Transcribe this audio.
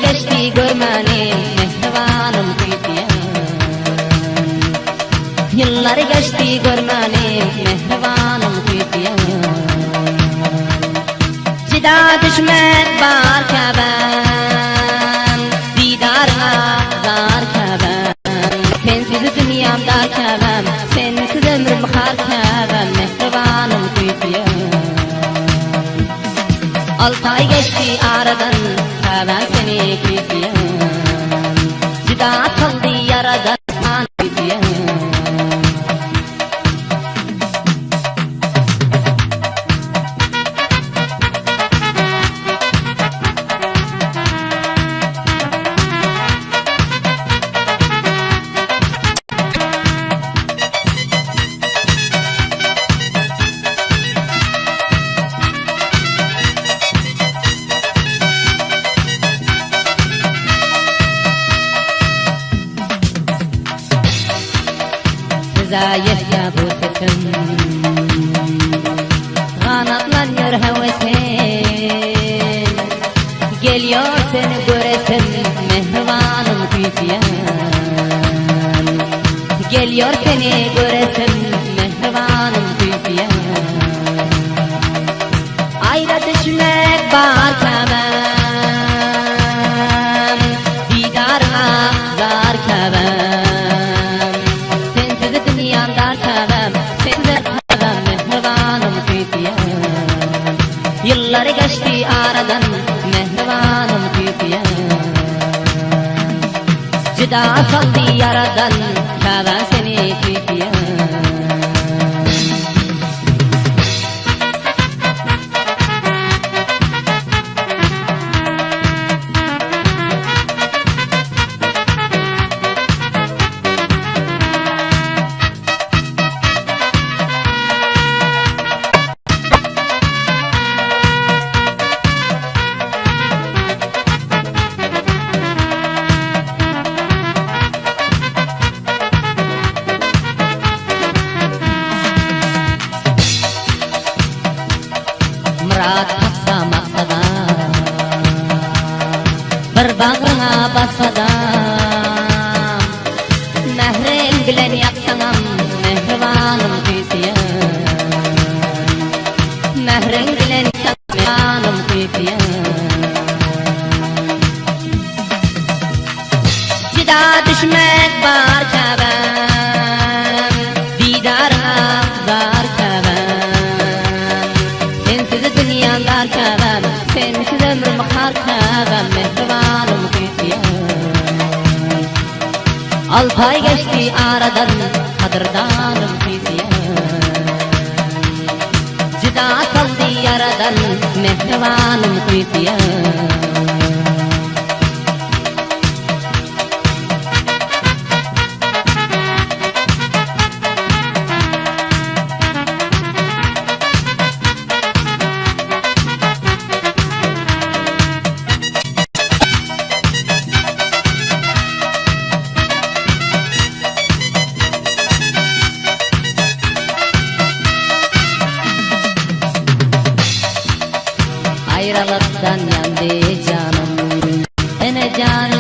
geçti görmeni mehribanım tüyüyen. Yıllar geçti görmeni mehribanım tüyüyen. Cida düşmek var keben, didarına zar keben. Sensiz dünyam dar keben, sensiz ömrüm har keben mehribanım tüyüyen. 6 ay geçti aradan, ben seni tüyüyen. Cida kaldı yaradan tüyüyen. Zayıf ya bu sesim, kanatlanıyor hevesin. Geliyor seni göresin mehribanım tüyüyen. Geliyor seni göresin mehribanım tüyüyen. Ayra düşmek var kemem, didarına zar kemem. Yıllar geçti aradan mehribanım tüyüyen. Cida kaldı yaradan ben seni tüyüyen. Murat aksa maksada, bir bağrına basada. Mehrin bilen yapsanam mehribanım tüyüyen. Mehrin bilen yapsanam mehribanım tüyüyen. Cida düşmek var keben, didarına zar keben. Sensiz dünyam dar keben, sensiz ömrüm har keben mehribanım tüyüyen. 6 ay geçti aradan kadırdanım tüyüyen. Cida kaldı yaradan mehribanım tüyüyen. Ayrılıktan yandı canım, ene canım.